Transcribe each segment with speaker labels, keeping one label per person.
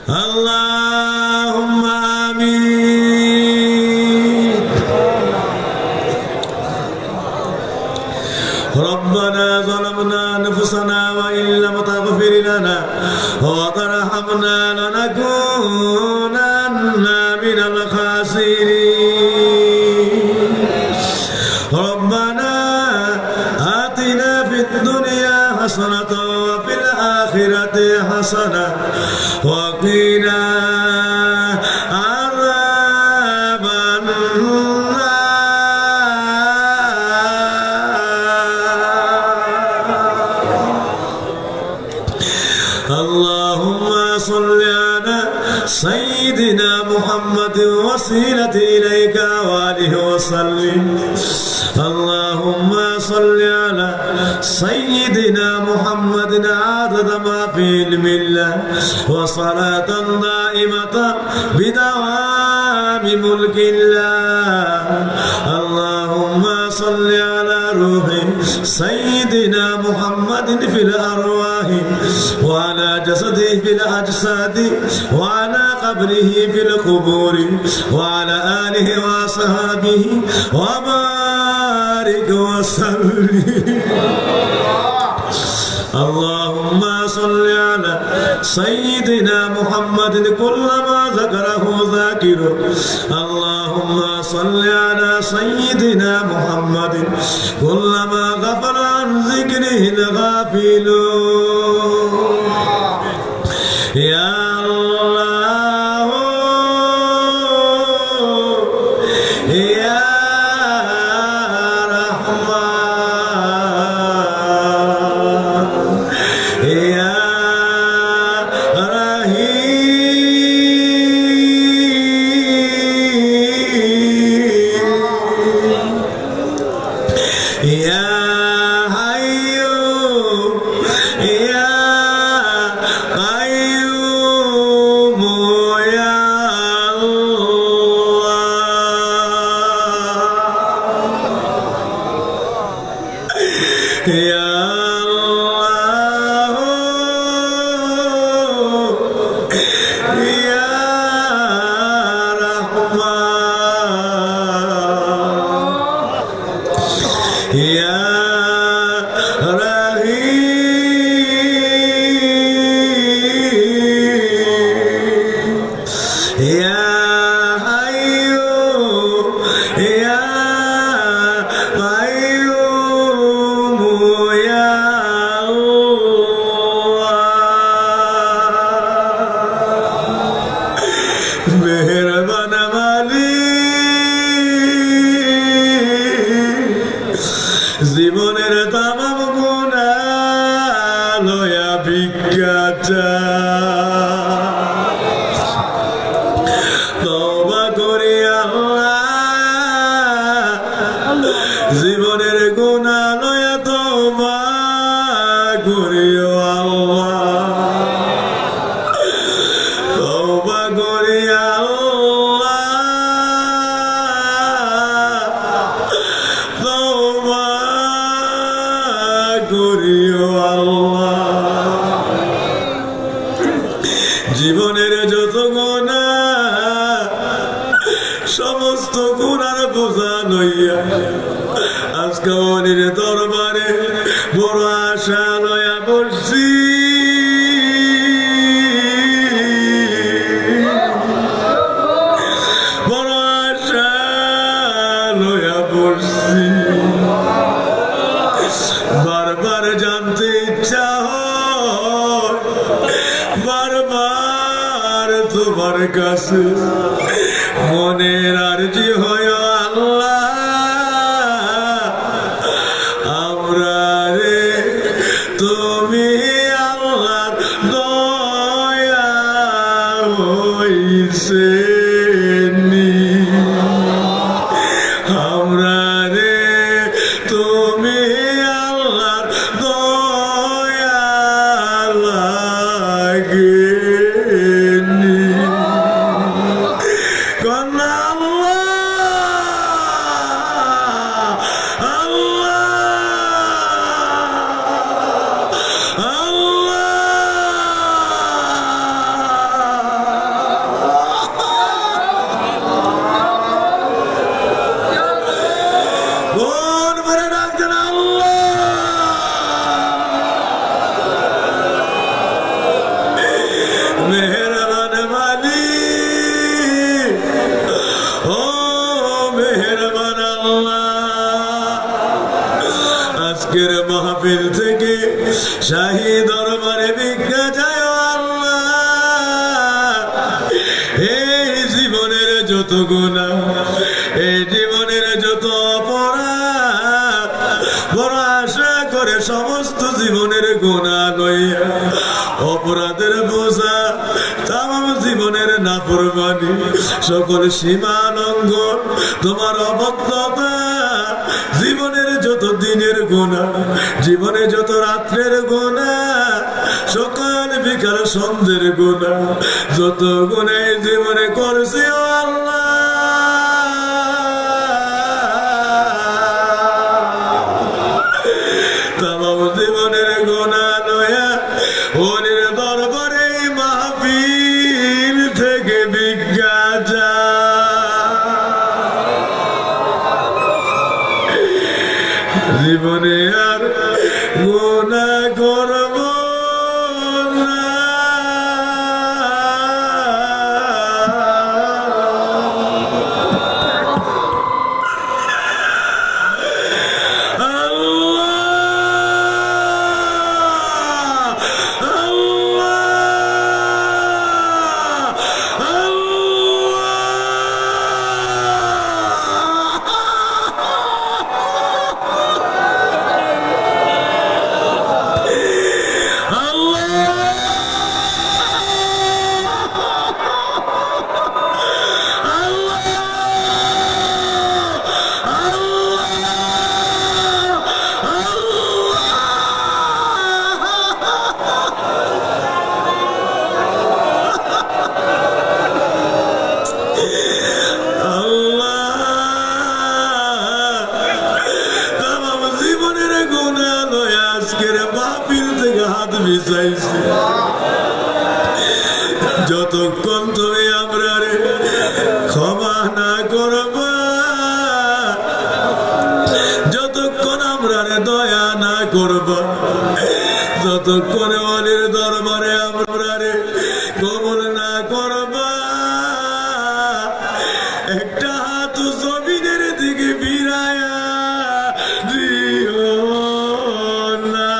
Speaker 1: اللهم آمين. ربنا ظلمنا أنفسنا وإن لم تغفر لنا وترحمنا لنكونن من الخاسرين. ربنا آتنا في الدنيا حسنة وفي الآخرة حسنة وقنا عذاب النار. اللهم صل على سيدنا محمد وسيلة إليك وآله وسلم. اللهم صل على سيدنا محمد عدد ما في علم الله وصلاة دائمة بدوام ملك الله. اللهم صل على روح سيدنا محمد في الأرواح وعلى جسده في الأجساد وعلى قبره في القبور وعلى آله وصحبه وبارك وسلم. اللهم صل على سيدنا محمد كلما ذكره ذاكر. اللهم صل على سيدنا محمد كلما غفر عن ذكره الغافلون. يا الله يا জীবনের তামাম গুনাহ লয়া ভিক্ষাটা তওবা করি আল্লাহ, জীবনের গুনাহ লয়া তওবা করি আল্লাহ, তওবা করি জীবনের যত গুনাহ সমস্ত গুনার বোঝা লইয়া আজকে মনির দরবারে বড় আশা লইয়া বসছি। বড় আশা লইয়া বসছি, বারবার জানতে ইচ্ছা হয়, বারবার তোমার কাছে মনের আরজি হয় আল্লাহ, আমরা রে তুমি আল্লাহ দয়া হইছে আমরা রে তুমি আল্লাহ দয়া লাগে মাহফিল থেকে শাহী দরবারে ভিক্ষা চাই আল্লাহ। এই জীবনের যত গুনাহ, এই জীবনের যত অপরাধ, বড় আশা করে সমস্ত জীবনের গুনাহ লইয়া, অপরাধের বোঝা, তামাম জীবনের নাফরমানি, সকল সীমা লঙ্ঘন, তোমার অবদ্ধতা, জীবনের যত দিনের গুনাহ, জীবনে যত রাত্রের গুনাহ, সকাল বিকাল সন্ধ্যের গুনাহ, যত গুনাহ জীবনে করছি ও আল্লাহ, তামাম জীবনের গুনাহ লয়া ওলির দরবারে মাহফিল থেকে ভিক্ষা চাই। জীবনে আর গুনাহ করব না। যতক্ষণ তুমি আমরা ক্ষমা না করবা, যতক্ষণ আমরা দয়া না করবা, যতক্ষণ ওলির দরবারে আমরা কবুল না করবা, একটা হাত জমিনের দিকে ফিরায়া দিও না।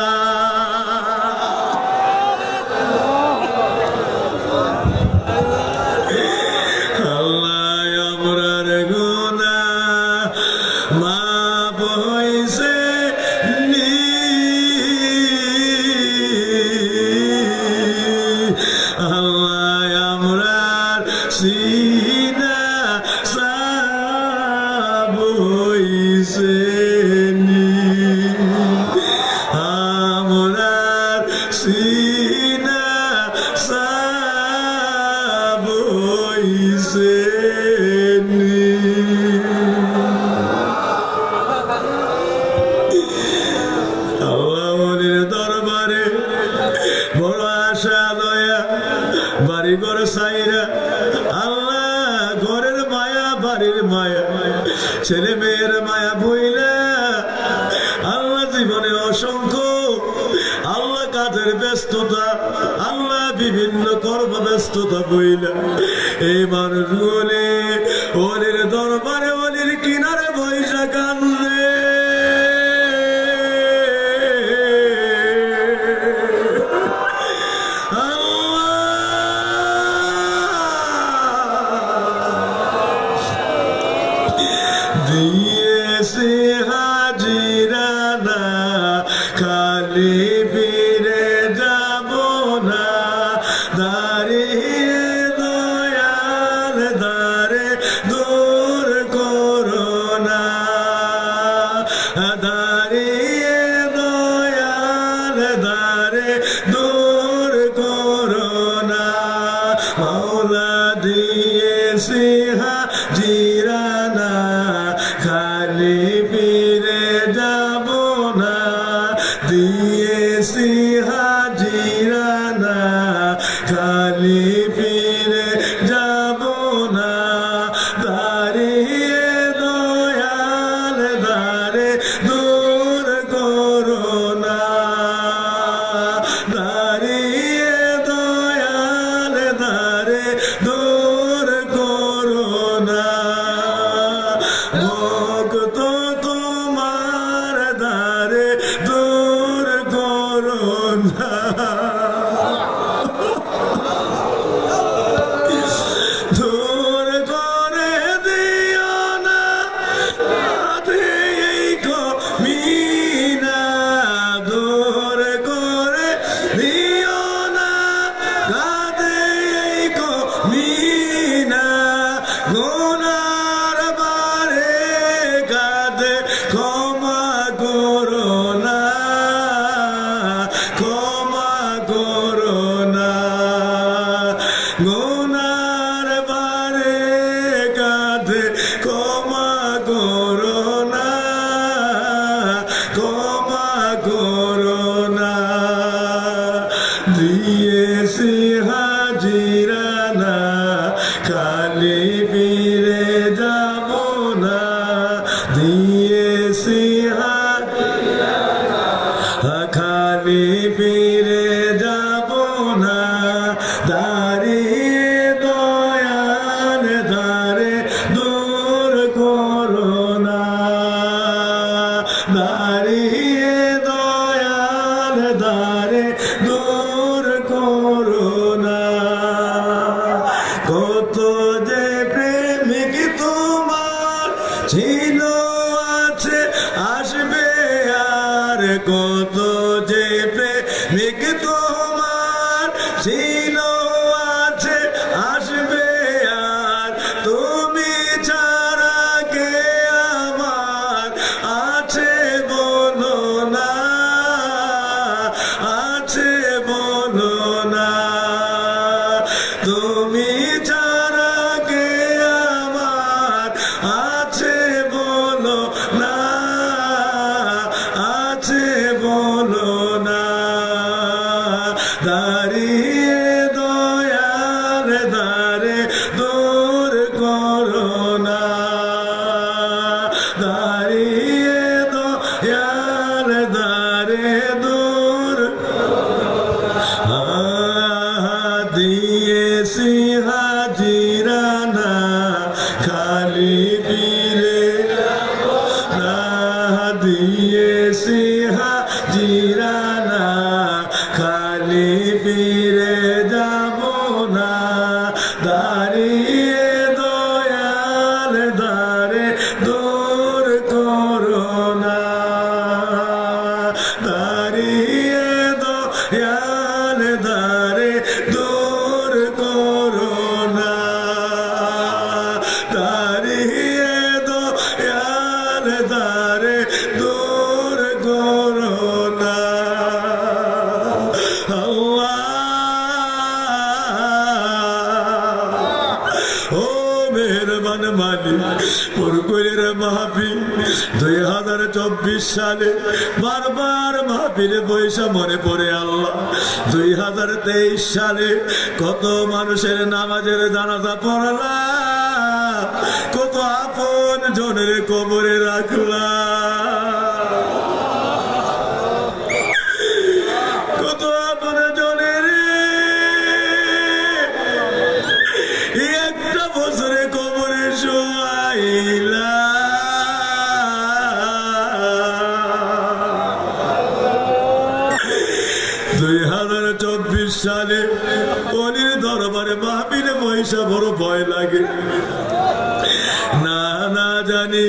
Speaker 1: ছেলে মেয়ের মায়া বইলা আল্লাহ জীবনে অসংখ্য আল্লাহ কাজের ব্যস্ততা, আল্লাহ বিভিন্ন কর্ম ব্যস্ততা বইলা এই মানুষগুলি ওলির দরবারে ওলির কিনারে বৈশা কান্দে। দিয়েছে হাজিরা না, খালি ফিরে যাব না, দাঁড়িয়ে দয়াল দারে দূর করো না, দাঁড়িয়ে দয়াল দারে দূর করো না, মাওলা দিয়েছে হাজিরা না, খালি ফিরে যাব না, দিয়েছি হাজিরা না, খালি ফিরে যাব না, দাঁড়িয়ে দয়াল দারে দূর করো না, দাঁড়িয়ে দয়াল দারে দূর করো না, ভক্ত তোমার দারে দূর তুমি ছাড়া কে আমার আছে বলো না, আছে বলো না। দাঁড়িয়ে দয়ার দারে দূর করো না, দাঁড়িয়ে দয়ার দারে দূর দিয়েছি হাজিরানা খালি ফিরে না, দিয়েছি হাজিরানা খালি ফিরে যাব না। দাঁড়িয়ে দয়াল দারে দূর করো না, দাঁড়িয়ে দয়াল দারে দূর করো না, দাঁড়িয়ে দয়াল দারে দূর করো না। ও মেহরবান মালিক, পুরকুলের মাহফিল 2024 সালে বারবার মাহফিলে বৈশা মনে পড়ে আল্লাহ 2023 সালে কত মানুষের নামাজের জানাজা পড়লাম, কত আপন জনের কবরে রাখলাম, কত আপন জনের একটা বছরে কবরে শোয়াইলা। 2024 সালে অলির দরবারে মাহফিলে বৈশা বড় ভয় লাগে, না না জানি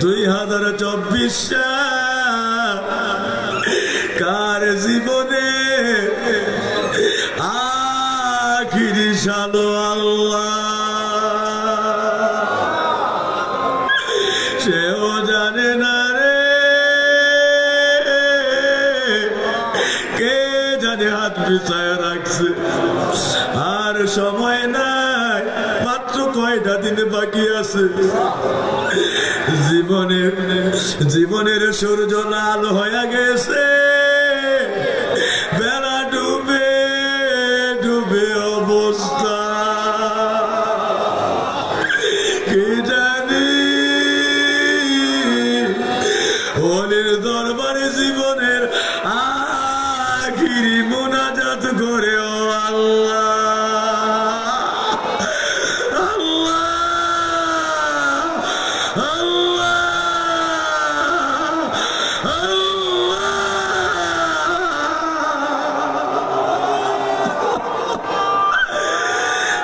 Speaker 1: 2024 সাল কার জীবনে আখিরি সালো আল্লাহ সেও জানে না রে, কে জানে হাত বিছায় রাখছে। আর সময় নাই, মাত্র কয়টা দিন বাকি আছে। জীবনের সূর্য লাল হয়ে গেছে, বেলা ডুবে ডুবে অবস্থা কি জানি। অলির দরবারে জীবনের আখিরি মোনাজাত করে ও আল্লাহ,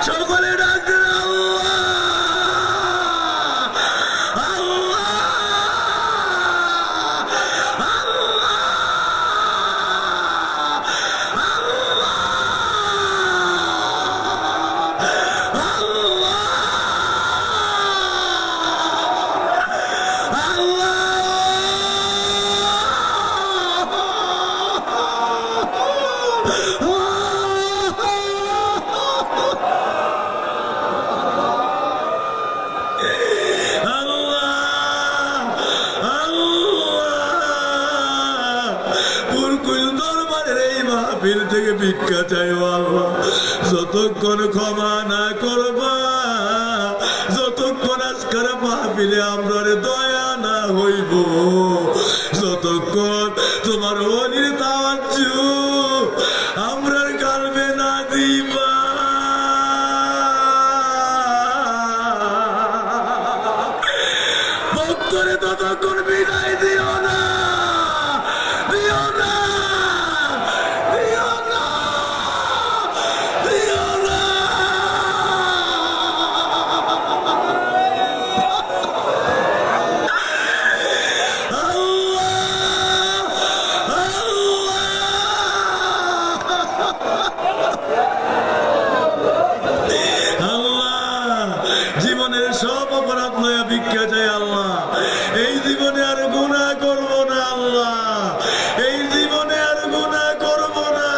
Speaker 1: সকলে ডাকতে মাহফিল থেকে ভিক্ষা চাই আল্লাহ, যতক্ষণ ক্ষমা না করবা, যতক্ষণ আজকের মাহফিলে আমরা দয়া না হইব, যতক্ষণ তোমার অলির তাওয়াজ্জু আমরার কালবে না দিবা, ভক্তরে ততক্ষণ বিদায় দিও না, দিও না, দিও না, দিও না। জীবনের সব অপরাধ নয়া ভিক্ষা চাই আল্লাহ, এই জীবনে আর গুনাহ করব না আল্লাহ, এই জীবনে আর গুনাহ করব না,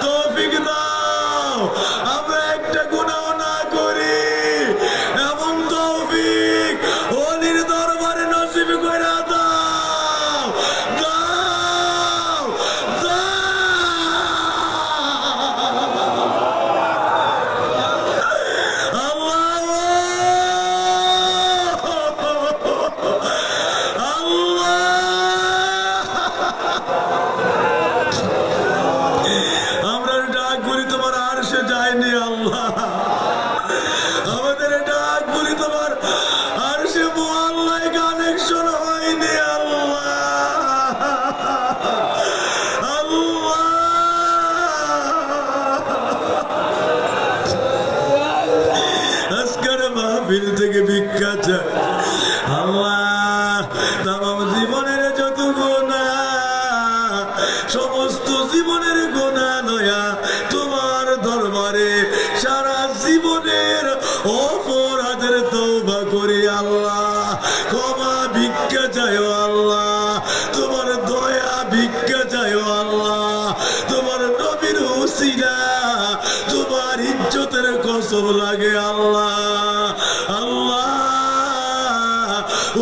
Speaker 1: তৌফিক দাও। আমরা মাহফিল থেকে ভিক্ষা চাই আল্লাহ। তামাম জীবনের যত গুনাহ, সমস্ত জীবনের গুনাহ লয়া তোমার দরবারে সারা জীবনের অপরাধের তওবা করি আল্লাহ। ক্ষমা ভিক্ষা চাই আল্লাহ, তোমার দয়া ভিক্ষা চাই আল্লাহ। তোমার নবীর উসিলা, তোমার ইজ্জতের কসম লাগে আল্লাহ। আল্লাহ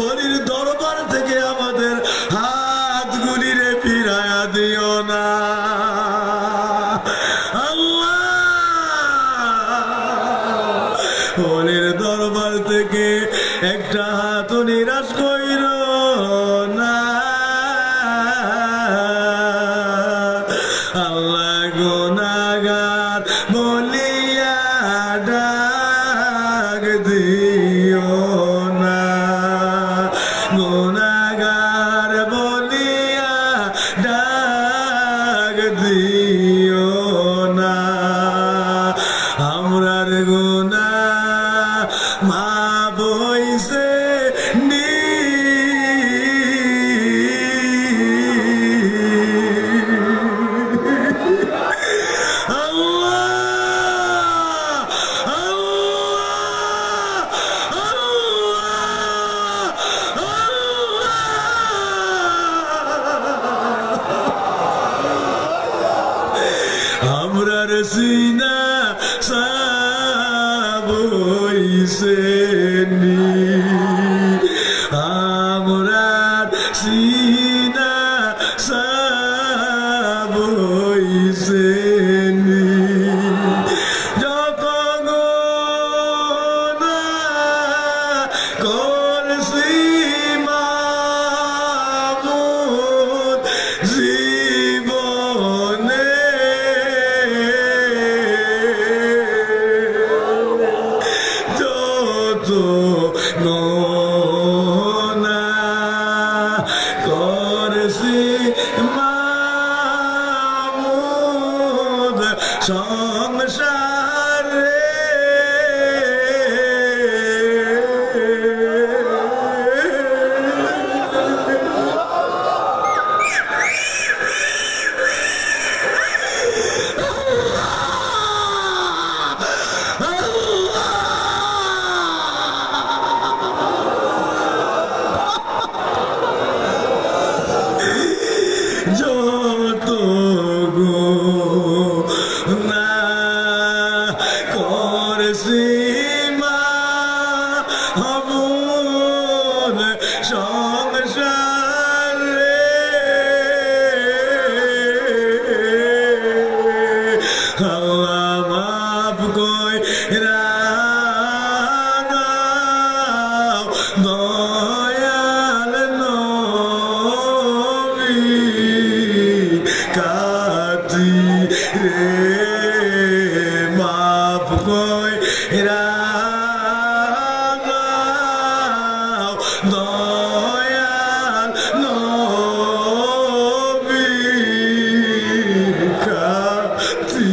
Speaker 1: ওলির দরবার থেকে আমাদের হাতগুলিরে ফিরায়া দিও না আল্লাহ। ওলির দরবার থেকে একটা হাত নিরাশ কইর না আল্লাহ। গুনাহগার বলিয়া ডাক দিও না, গুনাহগার বলিয়া ডাক দিও না। আমরার গুনাহ মাফ হইছে নি আমরার সিনা সাব হইছে নি, আমরার সিনা সাব হইছে নি। যত গুনাহ করছি মামুদ জীবনে, যত গুনাহ করছি মামুদ সংসারে, যত গুনাহ করছি মাহমুদ সংসারে, আল্লাহ মাফ কইরা দাও দয়াল নবী কাতি রে, মাফ কইরা দাও দয়াল নবী কাতি।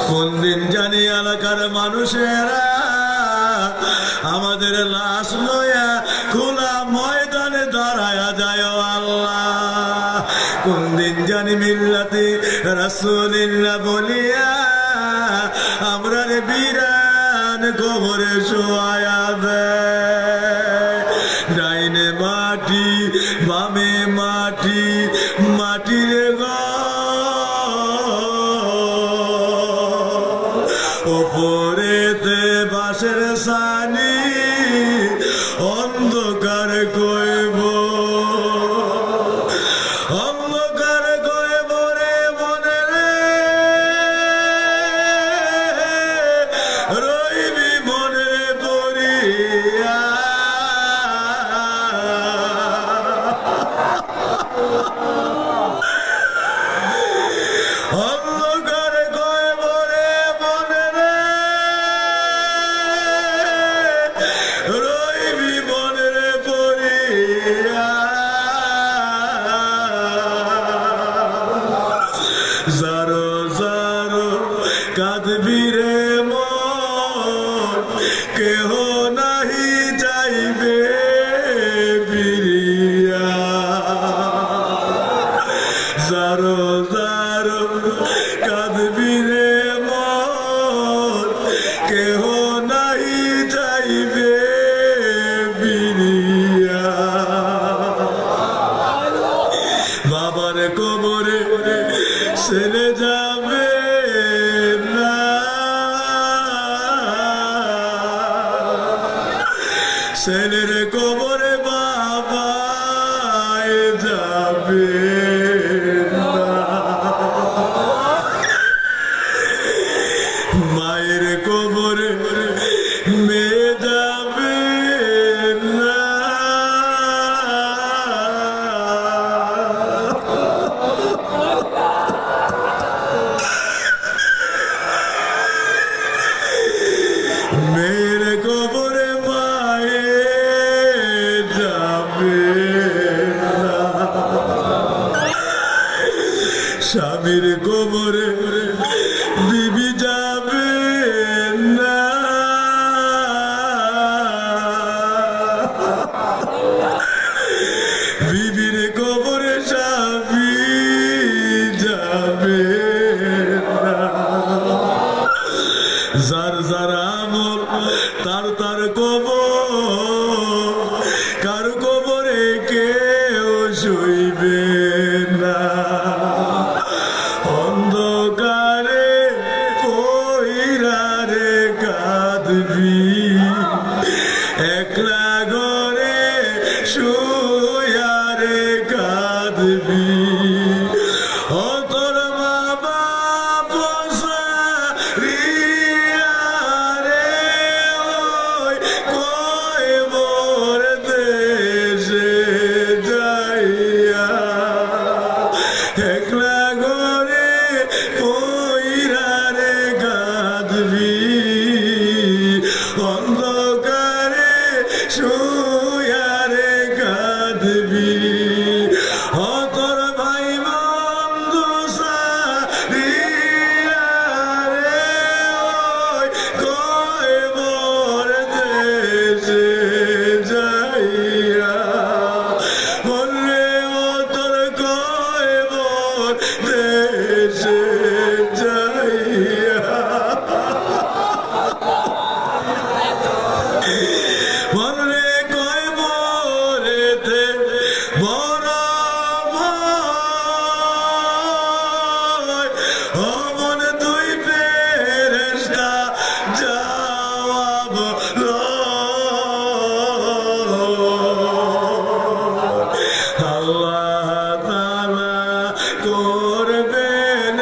Speaker 1: কোন দিন জানি এলাকার মানুষেরা আমাদের লাশ লয়া খোলা ময়দানে দাঁড়ায়া যায় আল্লাহ। কোন দিন জানি মিল্লাতে রাসূলুল্লাহ বলিয়া আমরা বিরান কবরে শোয়া দেয়। ডাইনে মাটি বামে মাটি, মাটির ওপরেতে বাঁশের সানি, অন্ধকার কইব অন্ধকার কইব রে মনে রে, জারো জারো কাঁদবি রে মন কেহ নাহি যাইবে ফিরিয়া জারো জারো কাঁদবি রে মন কেহ নাহি যাইবে ফিরিয়া বাবার কবরে ছেলে যাবে না ছেলের কবরে বাবা যাবে না মায়ের কবরে মেয়ে যাবে না মেয়ের কবরে মায়ে যাবে না স্বামীর কবরে বিবি যাবে না বিবির কবরে স্বামী যাবে না যার যার আমল তার তার কবর কার কবরে কেউ শুইবে না অন্ধকারে কইরা রে কাঁদবি একলা ঘরে শুয়া রে কাঁদবি ও তোর মা বাপ সারিয়া রে ওই কইবর দেশে যাইয়া একলা ঘরে কইরা রে কাঁদবি অন্ধকারে শুয়া রে কাঁদবি ও তোর ভাই বন্ধু সারিয়া রে ওই কইবর দেশে যাইয়া বললে ও তোর কইবর দেশে যাইয়া বললে কইবরেতে বড় ভয় ও মন তুই ফেরেশতা জবাব আল্লাহ তাআলা করবেন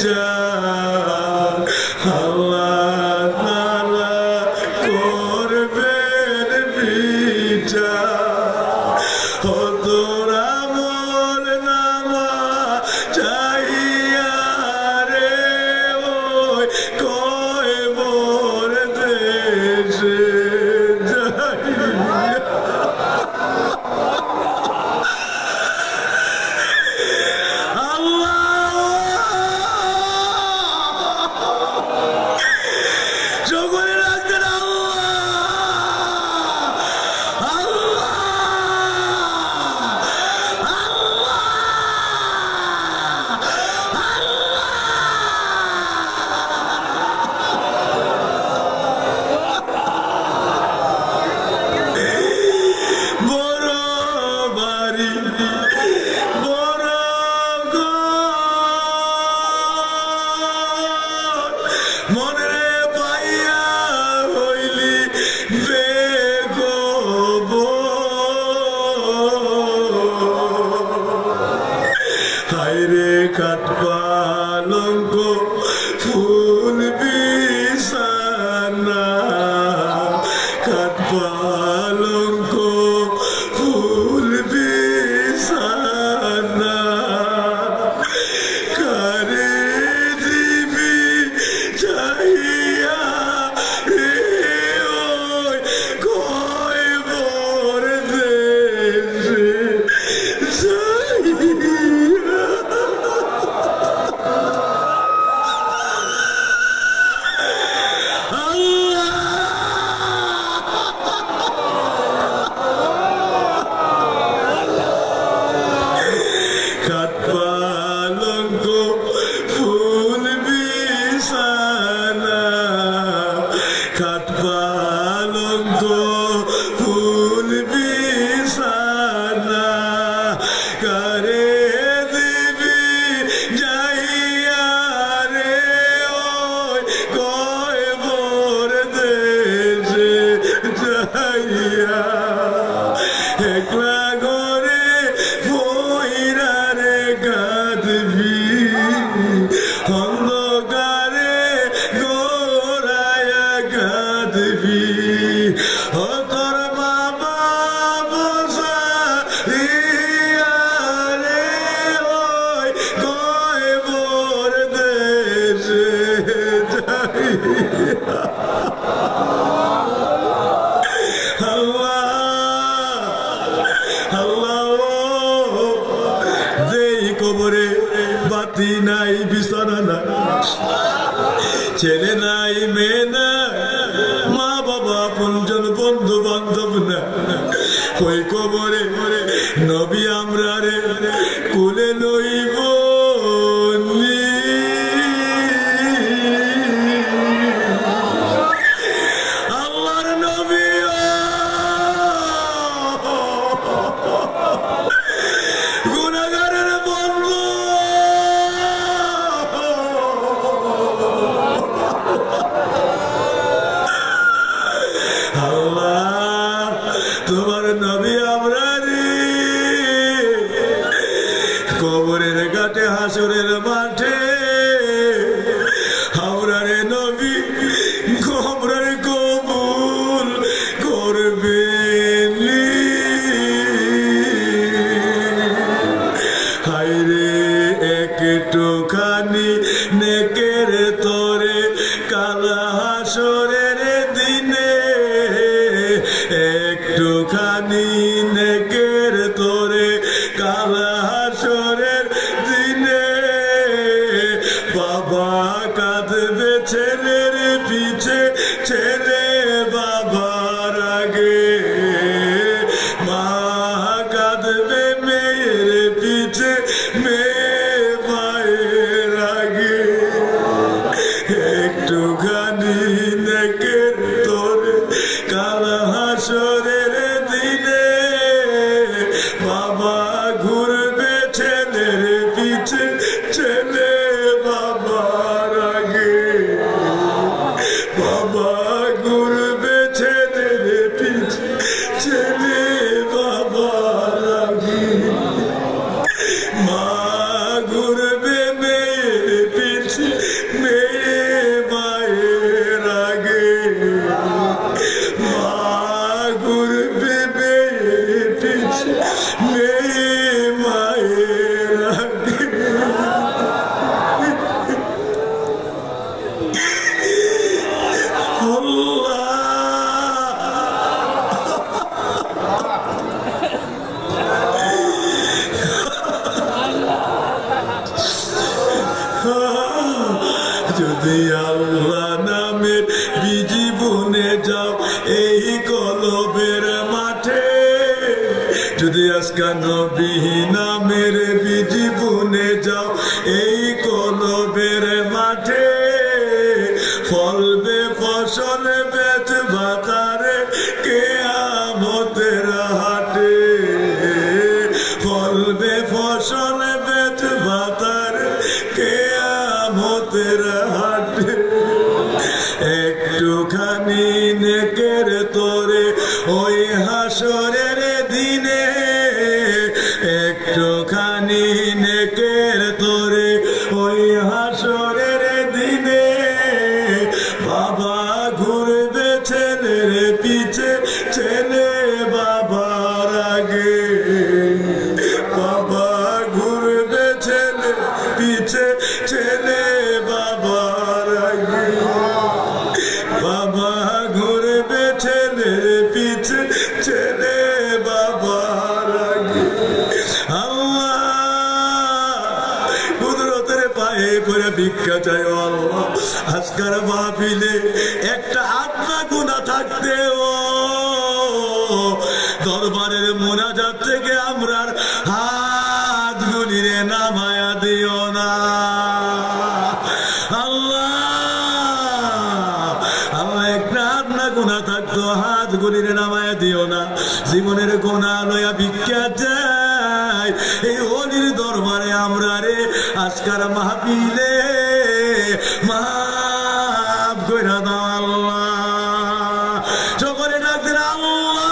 Speaker 1: বিচার আল্লাহ তাআলা করবেন বিচার ও তোর আমল নামা চাইয়া রে ওই কইবর দেশে যাইয়া সকলে রাখতেন বড় বাড়ি বড় মনে পাইয়া হইলি বেগব হাইরে কাঠ পালঙ্ক ফুল বিছানা কাঠ পালঙ্ক ফুল বিছানা কারে দিবি চাইয়া রে ওই কইবর দেশে যাইয়া কবরে বাতি নাই, বিছানা নাই, ছেলে নাই, মেয়ে না, মা বাবা, আপনজন, বন্ধু বান্ধব না। ওই কবরে নবী আমরা রে কুলে লইব আল্লাহর নবী গুনাহগারের বন্ধু। আল্লাহ তোমার নবী আমরা রে কবরের ঘাটে হাসরের মাঠে আমরা রে নবী কবরের কবুল করবেন। হায়রে একটুখানি নেকের তোরে কালা হাসরের দিনে, একটুখানি নেকের তোরে কালা হাসরের দিনে, বাবা কাঁদবে ছেলের পিছে, ছেলে বাবার আগে, মা কাঁদবে মেয়ের পিছে, মেয়ে মায়ের আগে। একটুখানি নেকের তোরে কালা হাসরের দিনে, বাবা ঘুরবে ছেলের পিছে, ছেলে বাবার আগে, বাবা ঘুরবে ছেলের পিছে, ছেলে বাবার আগে, মা ঘুরবে মেয়ের পিছে, মেয়ে মায়ের আগে, মা ঘুরবে মেয়ের পিছে, মেয়ে মায়ের আগে। যদি আল্লাহ নামের বীজি বুনে যাও এই কলবের মাঠে, যদি আজকা নবী নামের বীজি বুনে যাও এই কলবের মাঠে, ফলবে ফসল বেচ বাতারে কিয়ামতের হাটে, ফলবে ফসল বেচ বাতারে কিয়ামতের হাটে। একটুখানি নেকের তোরে ওই হাসরের দিনে, একটুখানি নেকের তোরে ওই হাসরের দিনে, বাবা ঘুরবে ছেলের পিছে, ছেলে বাবার আগে, বাবা ঘুরবে ছেলে পিছে, ছেলে বাবার আগে, বাবা ঘুরবে ছেলের পিছে, ছেলে বাবার আগে। আল্লাহ কুদরতের পায়ে পড়ে ভিক্ষা চাই আল্লাহ, আজকার মাহফিলে একটা আত্মা গুনাহ থাকতেও দরবারের মোনাজাত থেকে আমরার হাত গুলিরে নামায়া দিও না আল্লাহ। আল্লাহ একটা আত্মা গুনাহ থাকতো হাত গুলিরে নামায়া দিও না। জীবনের গুনাহ লয়া ভিক্ষা চাই এই ওলির দরবারে আমরা রে আজকার মাহফিলে মাফ কইরা দাও আল্লাহ। সকলে ডাক দেন আল্লাহ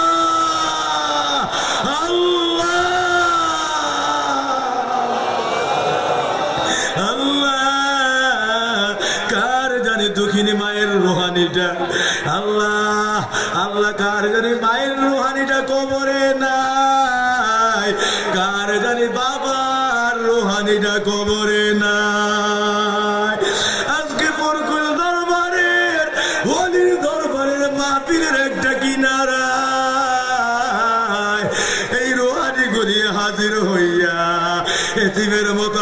Speaker 1: আল্লাহ আল্লাহ। কার জানি দুঃখিনী মায়ের রুহানিটা আল্লাহ আল্লাহ, কার জানি মায়ের রুহানিটা কবরে নাই, কার জানি বাবার রুহানিটা কবরে নাই। আজকে বরকুল দরবারের ওলির দরবারের মাহফিলের একটা কিনারা এই রুহানি গুলি হাজির হইয়া এতিমের মতো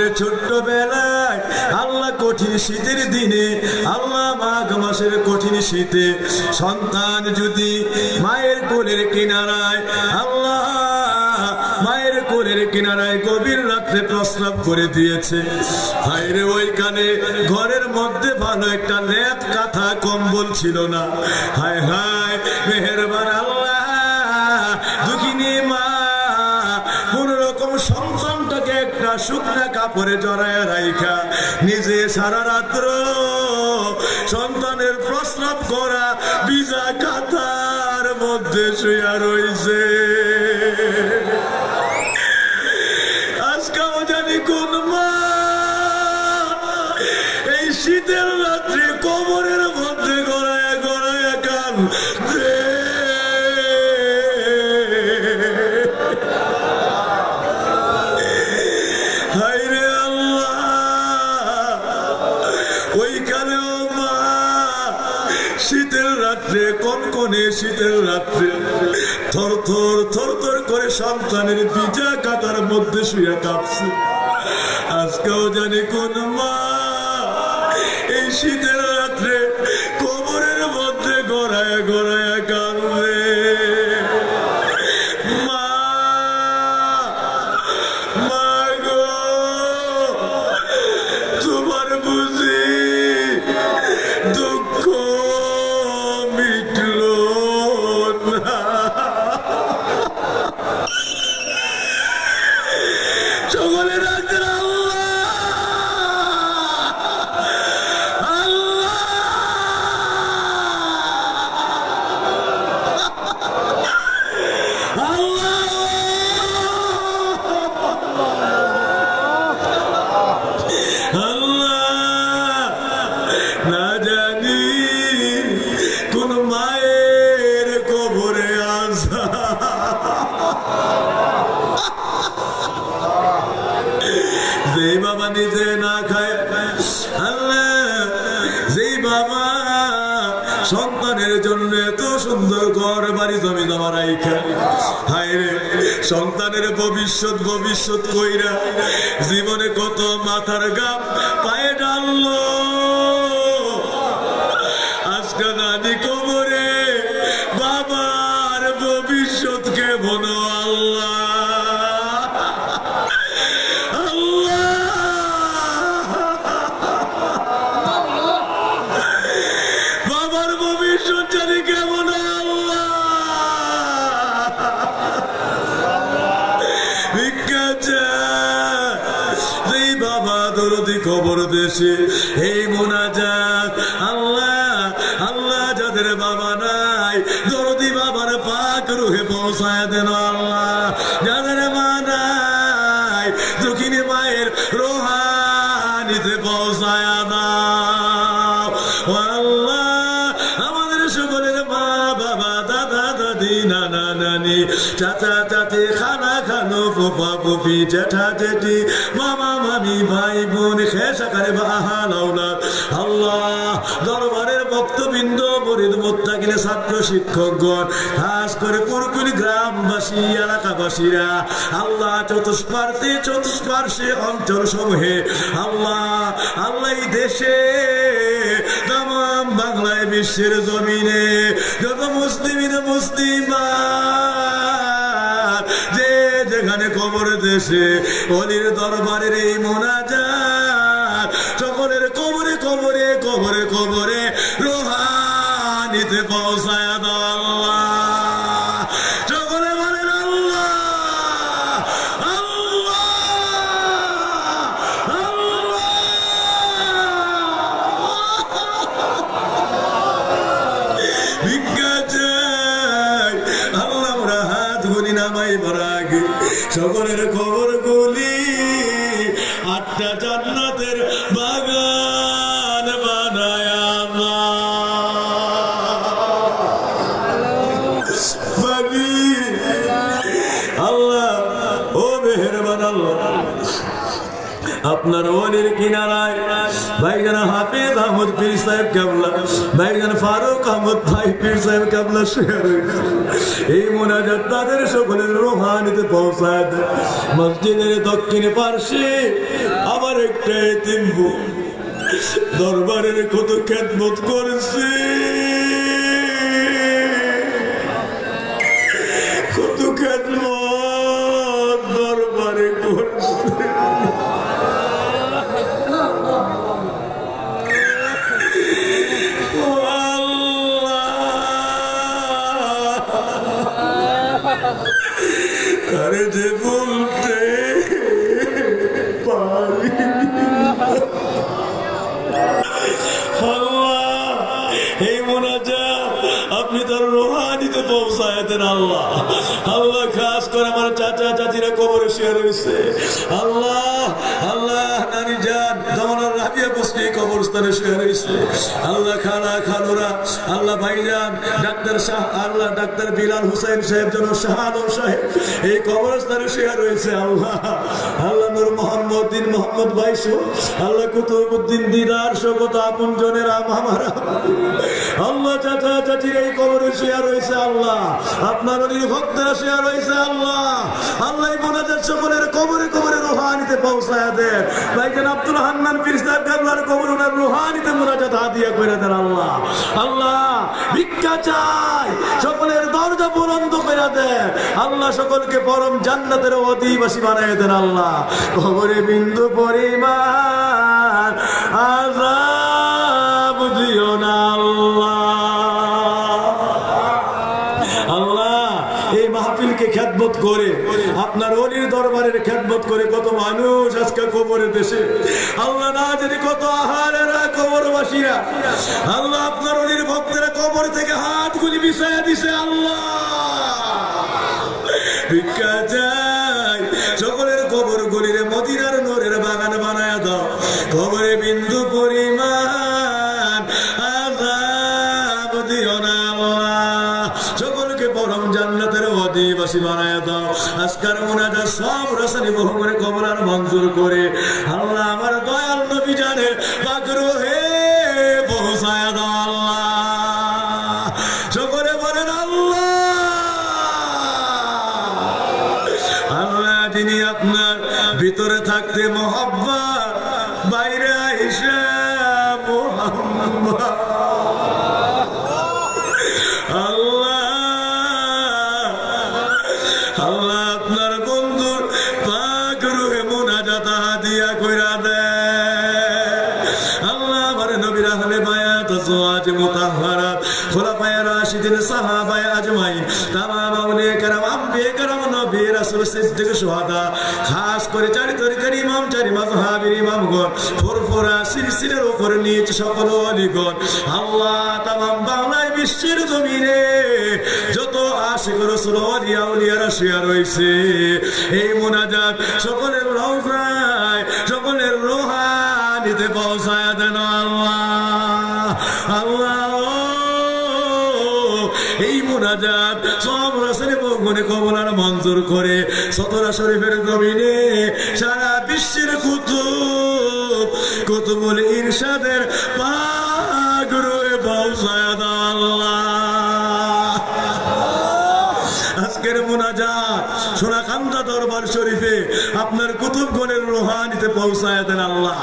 Speaker 1: আমাদের ছোট্ট বেলায় আল্লাহ কঠিন শীতের দিনে, আল্লাহ মাঘ মাসের কঠিন শীতে সন্তান যদি মায়ের কোলের কিনারায়, আল্লাহ মায়ের কোলের কিনারায় গভীর রাত্রে প্রস্রাব করে দিয়েছে, হায়রে ওইখানে ঘরের মধ্যে ভালো একটা লেপ কাঁথা কম্বল ছিল না। হায় হায় মেহেরবান আল্লাহ, দুঃখিনী মা কোন রকম সন্তানটাকে একটা শুকনা কাপড়ে জড়ায় রাইখা নিজে সারা রাত্র সন্তানের প্রস্রাব করা ভিজা কাঁথার মধ্যে শুয়া রইছে। আজকাল জানি কোন মা এই শীতের রাত্রে কবরের মধ্যে গড়ায় গড়ায় কান হায়রে আল্লাহ, ওইখানেও মা শীতের রাত্রে কনকনে শীতের রাত্রে থর থর থর থর করে সন্তানের ভিজা কাঁথার মধ্যে শুয়ে কাঁপছে। আজকেও জানি কোন মা এই শীতের রাত্রে কবরের মধ্যে গড়ায় গড়ায় কাঁদবে। মা মা গো, তোমার বুঝি দুঃখ মিটল না? সকলে রাখতেন আল্লাহ আল্লাহ আল্লাহ, না জানি কোন মায়ের কবরে আসা যেই বাবা নিজে না খায়, আল্লাহ যেই বাবা সন্তানের জন্য এত সুন্দর ঘর বাড়ি জমি জমা রাইখা, হায় রে সন্তানের ভবিষ্যৎ ভবিষ্যৎ কইরা জীবনে কত মাথার গাম পায়ে ডাললো, আজকে নানি কবরে বাবার ভবিষ্যৎ কেমন আল্লাহ কেমন আল্লাহ যেই বাবা দরদি খবর দেশে এই মোনাজাত, আল্লাহ আল্লাহ যাদের বাবা নাই দরদি বাবার পাক রুহে পৌঁছায় দেন আল্লাহ, যাদের মা নাই দুঃখিনী মায়ের রোহানিতে পৌঁছায় দাও আল্লাহ। আমাদের সকলের মা বাবা দাদা দাদি নানা নানি চাচা চাচি খানা খানো ফুফা ফুফি জেঠা জেঠি মামা মামি ভাই বোন খেসাকারে বাহাল আওলাদ, আল্লাহ দরবারের ভক্তবৃন্দ মুরিদ মুত্তাকিন ছাত্র শিক্ষকগণ খাস করে কুরকুলি গ্রামবাসী এলাকাবাসীরা, আল্লাহ চতুষ্পার্শ্বে অঞ্চল সমূহে, আল্লাহ আল্লাহ এই দেশে তামাম বাংলায় বিশ্বের জমিনে যত মুসলিমিন মুসলিমা যে যেখানে কবর দেশে অলির দরবারের এই মোনাজাত সকলের কবরে কবরে কবরে কবরে রোহানিতে পৌঁছায় দাও আল্লাহ। সকলে বলেন আল্লাহ আল্লাহ আল্লাহ। ভিক্ষা চাই আল্লাহ, আমরা হাত গুনি নামাই বরাগে সকলের খবর গুলি 8টা জান্নাতের বাগান বানায় আল্লাহ। ও মেহেরবান আল্লাহ, আপনার ওলির কিনারায় ভাইজান হাফেজ আহমদ পীর সাহেব কেবলা, ভাইজান ফারুক আহমদ ভাই পীর সাহেব কেবলা শুয়ে রয়েছে। এই মোনাজাত তাদের সকলের রোহানিতে পৌঁছায় দেয়। মসজিদের দক্ষিণ পার্শ্বে আবার একটা এতিম বোন দরবারের কত খেদমত করেছে, কত খেদমত দরবারে করছে। আরে যে বলতে পারি এই মোনাজাত আপনি তার রোহানিতে পৌঁছায় দেন আল্লাহ। আল্লাহ খাস করে আমার চাচা চাচিরা কবরে শুয়ে রয়েছে আল্লাহ। আল্লাহ নানি জান জামানার রাবিয়া বসনি কবরস্থানে শুয়ে রয়েছে আল্লাহ। খালা খালুরা আল্লাহ ভাইজান ডাক্তার শাহ আল্লাহ ডাক্তার বিলাল হুসাইন সাহেব যেন শাহ আলম সাহেব এই কবরস্থানে শুয়ে রয়েছে আল্লাহ। আল্লাহ নূর মোহাম্মদ দিন মোহাম্মদ ভাইসু আল্লাহ কুতুবউদ্দিন দিদার সকত আপন জনেরা মামারা আল্লাহ চাচা চাচির এই কবরে শুয়ে রয়েছে আল্লাহ। আপনার অলির ভক্তরা শুয়ে রয়েছে আল্লাহ। আল্লাহ মোনাজাত সকলের কবরে কবরে রোহানিতে পৌঁছায় দেন। ভাইজান আব্দুল হান্নান পীর সাহেব কেবলার কবরে ওনার রোহানিতে মোনাজাত হাদিয়া করে দেন আল্লাহ। আল্লাহ ভিক্ষা চাই সকলের দরজা বন্ধ করে দেন আল্লাহ। সকলকে পরম জান্নাতের অধিবাসী বানিয়ে দেন আল্লাহ। কবরে বিন্দু পরিমাণ আযাব দিও না আল্লাহ। আল্লাহ এই মাহফিলকে খেদমত করে আপনার ওলির দরবারের খেদমত করে কত মানুষ আজকে কবরে দেশে আল্লাহ না জানি কত আহারেরা কবরবাসীরা আল্লাহ আপনার ওলির ভক্তেরা কবর থেকে হাতগুলি বিছায়া দিছে আল্লাহ। ভিক্ষা চাই সকলের কবর গলিরে মদিনার নূরের বাগান বানায়া দাও। কবরে বিন্দু পরিমাণ আযাব দিও না আল্লাহ। সকলকে পরম জান্নাতের অধিবাসী বানায়া দাও। আজকের মোনাজাত সব রসানি বহুমরে কবর আর মঞ্জুর করে আল্লাহ আমার দয়াল নবী জানের পাকরুহে পৌঁছায়া দাও আল্লাহ। সকলে বলেন আল্লাহ। আল্লাহ যিনি আপনার ভিতরে থাকতে মোহাব্বত বাইরে আইসা মোহাম্মদ আল্লাহ। আল্লাহ আপনার বন্ধুর পাক রুহে মোনাজাত হাদিয়া কইরা দেন আল্লাহ। আমার নবীর আহলে বায়াত আজওয়াজ মুতাহহারাত খুলাফায়ে রাশিদিন সাহাবায়ে আজমাইন তামাম আউলিয়া কেরাম আম্বিয়া কেরাম নবী রাসূল সিদ্দিক শুহাদা খাস করে চারি তরিকার ইমাম চারি মাযহাবের ইমামগণ ফুরফুরা সিলসিলার উপরে নিচ সকল ওলিগণ আল্লাহ তামাম বাংলায় বিশ্বের জমিনে যত আশিক রাসূল ওলিয়া উলিয়ারা শুয়ে রয়েছে এই মোনাজাত সকলের রওজায় সকলের রোহানিতে পৌঁছায়া দেন আল্লাহ। আল্লাহ এই মোনাজাত সব রাসূলের বগুনে কবুল আর মঞ্জুর করে সতরা শরীফের জমিনে সারা বিশ্বের কুতুব কুতুবুল ইরশাদের পাক রুহে পৌঁছায়া দাও আল্লাহ। আজকের মোনাজাত সোনাকান্দা দরবার শরীফে আপনার কুতুবগণের রোহানিতে পৌঁছায় দেন আল্লাহ।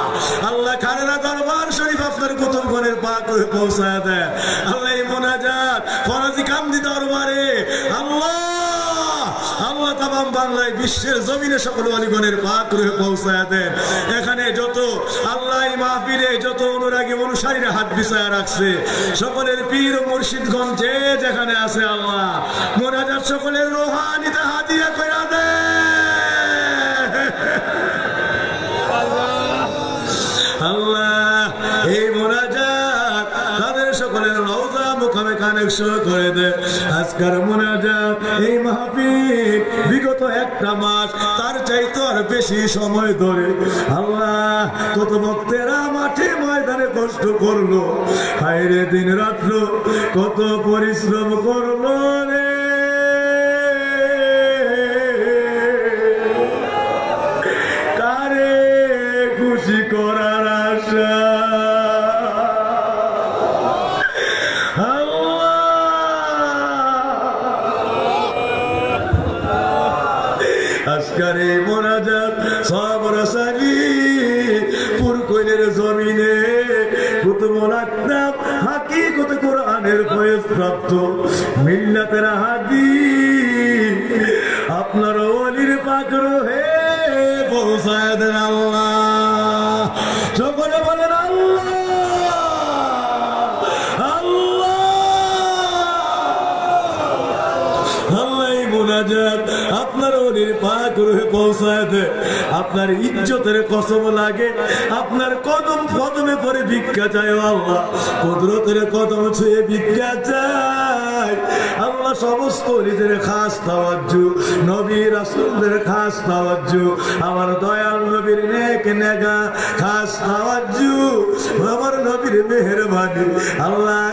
Speaker 1: আল্লাহ খানেরা দরবার শরীফ আপনার কুতুবগণের পাক রুহে পৌঁছায় দেন আল্লাহ। এই মোনাজাত ফরাজি কান্দি দরবারে আল্লাহ আল্লাহ তামাম বাংলায় বিশ্বের জমিনে সকল ওলিগণের পাক রুহে পৌঁছায় দেন। এখানে যত আল্লাহ মাহফিলে যত অনুরাগী অনুসারীরা হাত বিছায়া রাখছে সকলের পীর মুর্শিদগণ যে যেখানে আছে আল্লাহ মোনাজাত সকলের রোহানিতে হাদিয়া কইরা দেন আল্লাহ। এই মোনাজাত তাদের সকলের রওজা মুকামে কানেকশন করে দে। আজকের মোনাজাত এই মাহফিল বিগত একটা মাস তার চাইতে আর বেশি সময় ধরে আল্লাহ কত ভক্তেরা মাঠে ময়দানে কষ্ট করলো হায়রে দিন রাত্র কত পরিশ্রম করলো রে কারে খুশি করার আশা রাসালি পুরকইনের জমিনে কুতুবুল আকতাব হাকিকত কোরআনের ফয়েজ প্রাপ্ত মিল্লাতের হাদি আপনার ওলির পাক রহে পৌঁছায় দেন আল্লাহ। সকলে বলেন আল্লাহ আল্লাহ আল্লাহ। মুনাজাত আপনার ওলির পাক রহে পৌঁছায় দে। আপনার ইজ্জতের কসম লাগে, আপনার কদম কদমে পরে ভিক্ষা চাই আল্লাহ, কুদরতের কদম ছুঁয়ে ভিক্ষা চাই আল্লাহ। সমস্ত ওলিদের খাস তাওয়াজ্জু, নবী রাসূলদের খাস তাওয়াজ্জু, আমার দয়াল নবীর নেক নেগা খাস তাওয়াজ্জু, আমার নবীর মেহেরবানি আল্লাহ।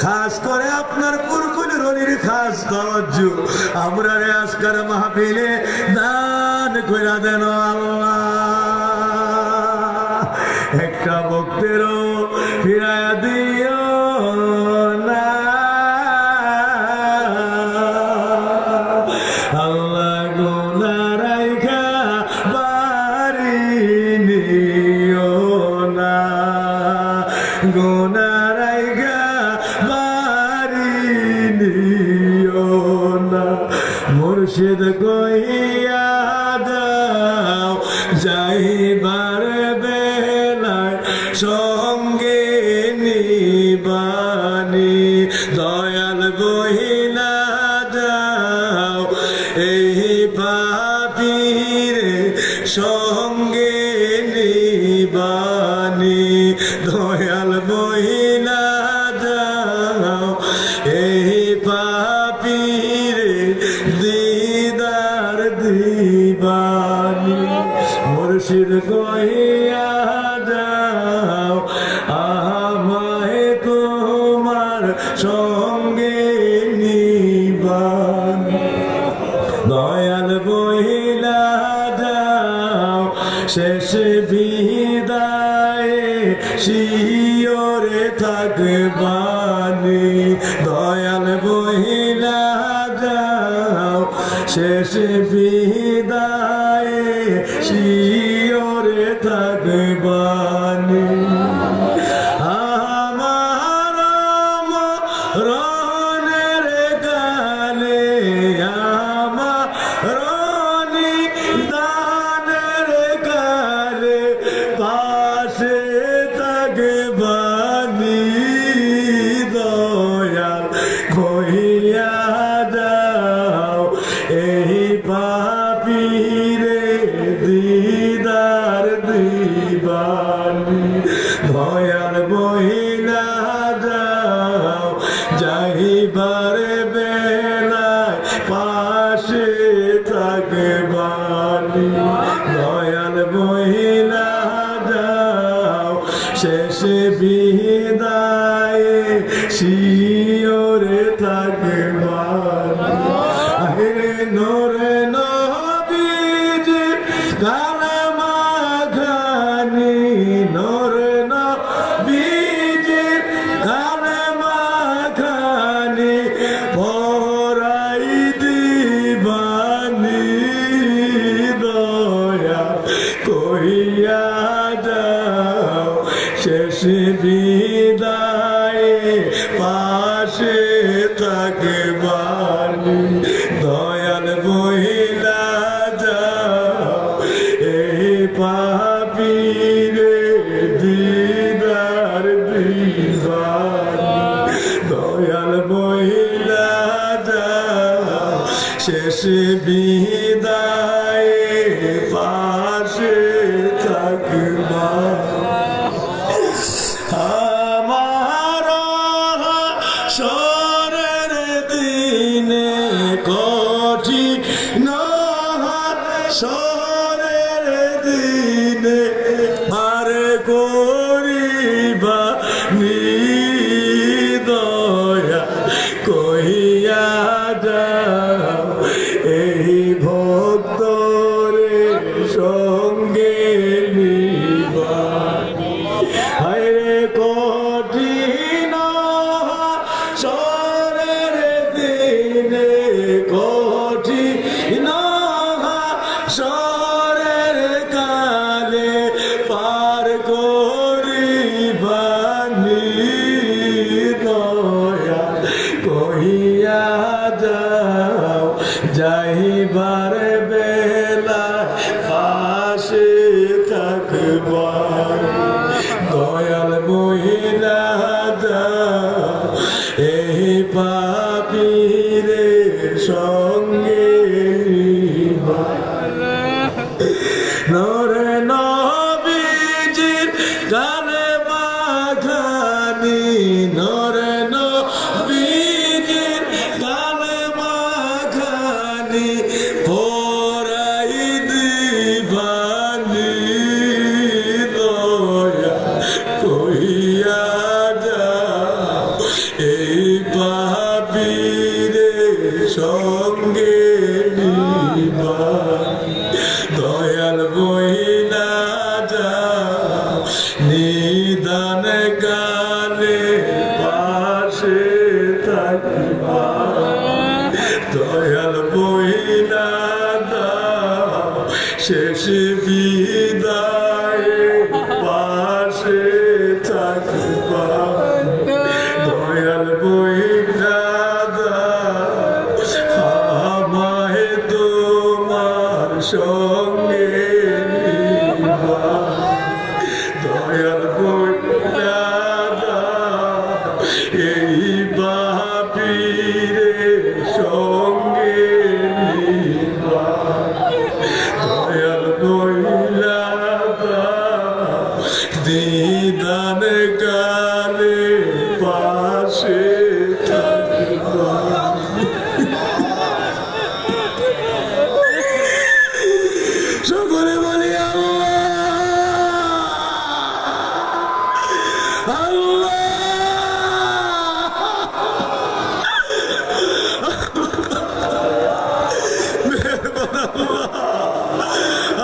Speaker 1: খাস করে আপনার পুরকুলের ওলির খাস তাওয়াজ্জু আমরা আজকের মাহফিলে দান কইরা দেন আল্লাহ। একটা ভক্তেরও ফিরায়া দিও না আল্লাহ, গুনাহ রাইখা বাড়ি নিও না, গুনাহ রাইখা বাড়ি নিও না। মুর্শিদ কইয়া দাও যাইবার বেলায় সঙ্গে নিবানি, দয়াল বহিলা দাও এই পাপীরে সঙ্গে নিবানি, দয়াল বহিলা দাও এই পাপীরে দিদার দিবানি। মুর্শিদ কইয়া দাও আমায় তোমার সঙ্গে নিবানি, দয়াল বহিলা দাও শেষ বিদায়ে শিয়রে থাকবানি, দয়াল বহিলা দাও শেষ বিদায়ে শিয়রে থাকবানি। আমার মরণের কালে আমার দানের কালে পাশে থাকবানি, দয়াল কইয়া দাও এই পাপীরে দিদার দিবানি, দয়াল বহিলা দাও যাইবার বেলায় পাশে থাকবানি, দয়াল বহিলা দাও শেষ বিদায়ে শিয়রে থাকবানি। আরে নূরে নবীজি কালেমা খানি, নূরে নবীজি কালেমা খানি পরাই দিবানি, দয়া কইয়া দাও শেষ বিদায়ে পাশে থাকবানি, দয়াল বহিলা দাও এই পাপীরে দিদার দিবানি, দয়াল বহিলা দাও শেষ বিদায়ে পাশে থাকবানি। আমার সরের দিনে কঠিন সরের দিনে আর করিবা দয়া কইয়া দাও এই ভক্তরে সঙ্গে নিবা, হায়রে বহিনা যাও এই পাপীরে সঙ্গে নরে নবীজির গানে মাখানি নরে নবীজির গানে মাখানি পরাই দিবানি দয়া কইয়া যাও এই পাপীরে সঙ্গে নিবা দয়াল বইলা যাও নিদান কালে পাশে থাকিবা দয়াল বইলা যাও শেষ বিদায়ে পাশে থাকিবা দয়াল বইলা আমায় তোমার সঙ্গে নিবা দয়াল বইলা এই বাপীরে সঙ্গে নিবা দয়াল বইলা দিদান কালে পাশে থাকিবা সকলে বলি আল্লাহ